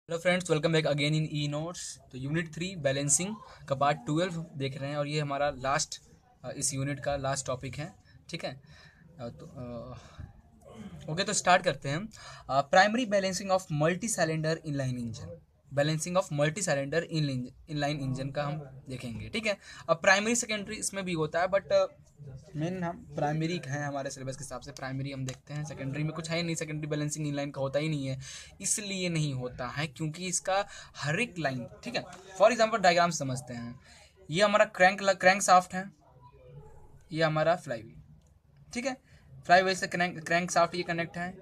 Hello friends, welcome back again in e notes. तो unit 3 balancing का part 12 देख रहे हैं और ये हमारा लास्ट इस यूनिट का लास्ट टॉपिक है। ठीक है। ओके, तो स्टार्ट करते हैं। Primary balancing of multi cylinder inline engine. Balancing of multi cylinder inline engine का हम देखेंगे। ठीक है। अब प्राइमरी सेकेंडरी इसमें भी होता है, बट मेन हम प्राइमरी हैं हमारे सिलेबस के हिसाब से प्राइमरी हम देखते हैं। सेकेंडरी में कुछ है ही नहीं, सेकेंडरी बैलेंसिंग इनलाइन का होता ही नहीं है। इसलिए नहीं होता है क्योंकि इसका हर एक लाइन, ठीक है। फॉर एग्जांपल डायग्राम समझते हैं। ये हमारा क्रैंक शाफ्ट है, ये हमारा फ्लाई व्हील, ठीक है। फ्लाई व्हील से क्रैंक शाफ्ट ये कनेक्ट है।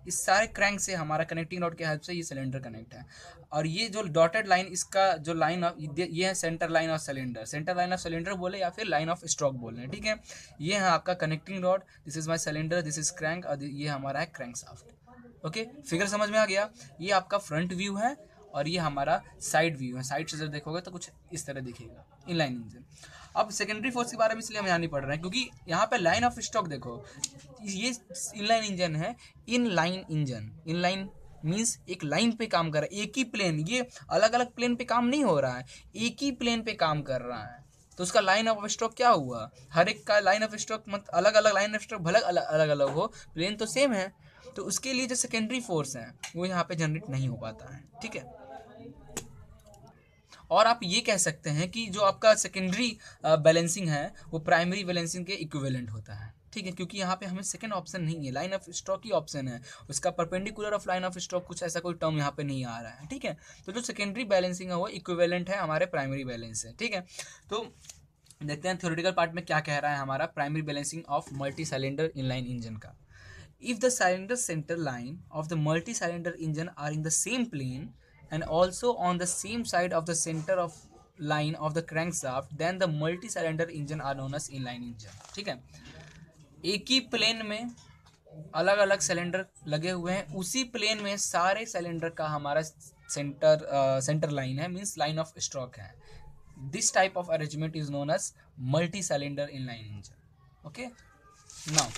इस सारे क्रैंक से हमारा कनेक्टिंग रॉड के हेल्प से ये सिलेंडर कनेक्ट है। और ये जो डॉटेड लाइन, इसका जो लाइन ऑफ ये है centre line of cylinder. Centre line of cylinder बोले या फिर लाइन ऑफ स्ट्रोक बोले, ठीक है। ये है आपका connecting rod, this is my cylinder, this is crank, और ये हमारा है क्रैंक शाफ्ट। ओके, फिगर समझ में आ गया। ये आपका फ्रंट व्यू है और ये हमारा साइड व्यू है। साइड से जब देखोगे तो कुछ इस तरह दिखेगा इनलाइन इंजन। अब सेकेंडरी फोर्स के बारे में इसलिए हम यहाँ नहीं पढ़ रहे हैं क्योंकि यहाँ पे लाइन ऑफ स्टॉक देखो, ये इनलाइन इंजन है। इनलाइन इंजन, इनलाइन मीन्स एक लाइन पे काम कर रहा है, एक ही प्लेन, ये अलग अलग प्लेन पे काम नहीं हो रहा है, एक ही प्लेन पे काम कर रहा है। तो उसका लाइन ऑफ स्ट्रोक क्या हुआ, हर एक का लाइन ऑफ स्ट्रोक मतलब अलग अलग लाइन ऑफ स्ट्रोक, भले अलग अलग हो, प्लेन तो सेम है। तो उसके लिए जो सेकेंडरी फोर्स है वो यहाँ पे जनरेट नहीं हो पाता है, ठीक है। और आप ये कह सकते हैं कि जो आपका सेकेंडरी बैलेंसिंग है वो प्राइमरी बैलेंसिंग के इक्विवेलेंट होता है, ठीक है। क्योंकि यहाँ पे हमें सेकंड ऑप्शन नहीं है, line of stroke he option है, उसका perpendicular of line of stroke कुछ ऐसा कोई टर्म यहाँ पे नहीं आ रहा है, ठीक है। तो जो सेकेंडरी बैलेंसिंग है वो इक्विवेलेंट है हमारे प्राइमरी बैलेंस से, ठीक है। तो देखते हैं थ्योरेटिकल पार्ट में क्या कह रहा है हमारा primary balancing of multi cylinder inline engine का। If the cylinder center line of the multi-cylinder engine are in the same plane and also on the same side of the center of line of the crankshaft, then the multi-cylinder engine are known as inline engine, ठीक है। एक ही plane में अलग अलग cylinder लगे हुए हैं, उसी प्लेन में सारे सिलेंडर का हमारा सेंटर लाइन है, मीन्स लाइन ऑफ स्ट्रोक है। This type of arrangement is known as multi cylinder inline engine. Okay, now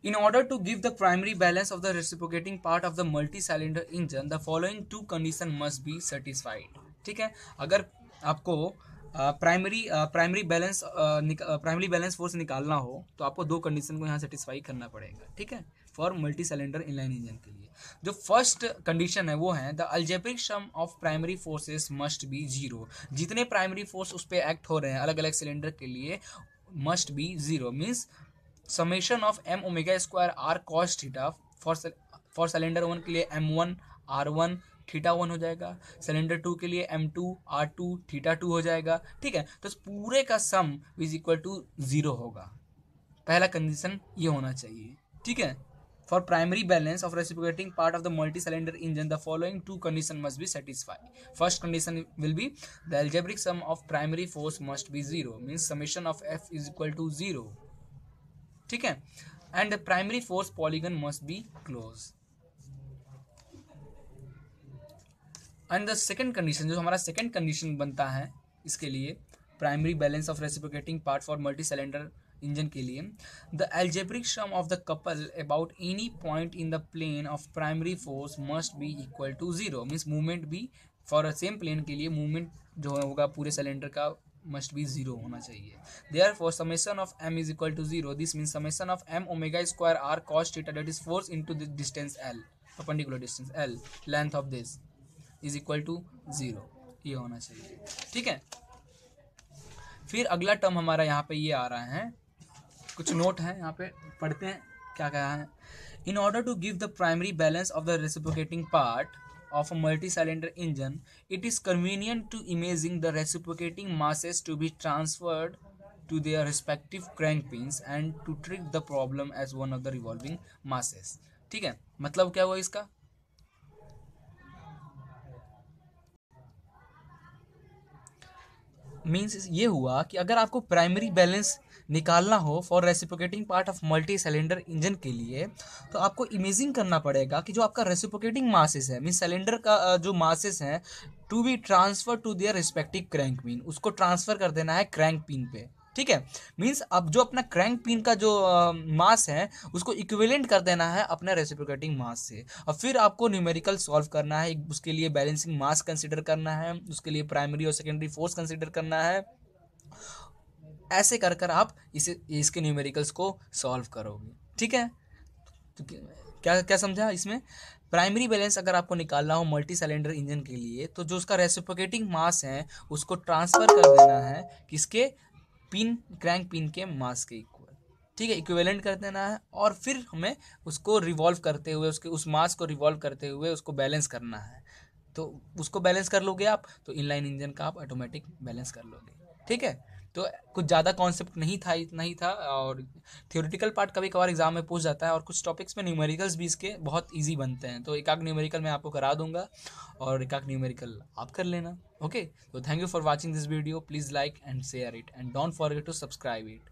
in order to give the primary balance of the reciprocating part of the multi-cylinder engine, the following two condition must be satisfied, ठीक है। अगर आपको primary balance force निकालना हो तो आपको दो condition को यहाँ सेटिस्फाई करना पड़ेगा, ठीक है, for multi cylinder inline engine के लिए। जो फर्स्ट कंडीशन है वो है the algebraic sum of primary forces must be zero. जितने प्राइमरी फोर्स उस पर एक्ट हो रहे हैं अलग अलग सिलेंडर के लिए must be zero, means summation of m omega square r cos theta for cylinder 1 के लिए m1 r1 थीटा 1 हो जाएगा, सिलेंडर 2 के लिए m2 r2 थीटा 2 हो जाएगा, ठीक है। तो पूरे का सम इज इक्वल टू 0 होगा। पहला कंडीशन ये होना चाहिए, ठीक है। For primary balance of reciprocating part of the multi cylinder engine the following two condition must be satisfy. First condition will be the algebraic sum of primary force must be 0, means summation of f is equal to 0, ठीक है। And the primary force polygon must be close. And the second condition, जो हमारा second condition बनता है इसके लिए primary balance of reciprocating part for multi cylinder engine के लिए, the algebraic sum of the couple about any point in the plane of primary force must be equal to 0, means movement भी for a same plane के लिए movement जो होगा पूरे cylinder का must be 0 होना चाहिए। Therefore, summation of m is equal to 0. This means summation of m omega square r cos theta, that is force into the distance L, perpendicular distance L, length of this is equal to 0, ये होना चाहिए, ठीक है। फिर अगला term हमारा यहाँ पे ये आ रहा है, कुछ नोट है यहाँ पे, पढ़ते हैं क्या कहा है। In order to give the primary balance of the reciprocating part of a multi-cylinder engine, it is convenient to imaging the reciprocating masses to be transferred to their respective crank pins and to treat the problem as one of the revolving masses, ठीक है। मतलब क्या हुआ इसका, means ये हुआ कि अगर आपको प्राइमरी बैलेंस निकालना हो for reciprocating part of multi cylinder engine के लिए, तो आपको इमेजिंग करना पड़ेगा कि जो आपका रेसिप्रोकेटिंग मासेस है, मीन्स सिलेंडर का जो मासेस हैं, to be transfer to their respective crank pin, उसको ट्रांसफर कर देना है क्रैंक पिन पे, ठीक है। मीन्स अब जो अपना क्रैंक पिन का जो मास है उसको इक्विवेलेंट कर देना है अपना रेसिप्रोकेटिंग मास से, और फिर आपको न्यूमेरिकल सॉल्व करना है। उसके लिए बैलेंसिंग मास कंसिडर करना है, उसके लिए प्राइमरी और सेकेंडरी फोर्स कंसिडर करना है। ऐसे कर कर आप इसके न्यूमेरिकल्स को सॉल्व करोगे, ठीक है। तो क्या क्या समझा इसमें? प्राइमरी बैलेंस अगर आपको निकालना हो मल्टी सिलेंडर इंजन के लिए, तो जो उसका रेसिप्रोकेटिंग मास है उसको ट्रांसफर कर देना है किसके, पिन, क्रैंक पिन के मास के इक्वल, ठीक है, इक्विवेलेंट कर देना है। और फिर हमें उसको रिवॉल्व करते हुए, उसके उस मास को रिवॉल्व करते हुए उसको बैलेंस करना है। तो उसको बैलेंस कर लोगे आप तो इनलाइन इंजन का आप ऑटोमेटिक बैलेंस कर लोगे, ठीक है। तो कुछ ज़्यादा कॉन्सेप्ट नहीं था, इतना ही था। और थियोरेटिकल पार्ट कभी कभार एग्जाम में पूछ जाता है, और कुछ टॉपिक्स में न्यूमेरिकल्स भी इसके बहुत इजी बनते हैं, तो एक आध न्यूमेरिकल मैं आपको करा दूंगा और एक आध न्यूमेरिकल आप कर लेना। ओके, तो thank you for watching this video, please like and share it and don't forget to subscribe it.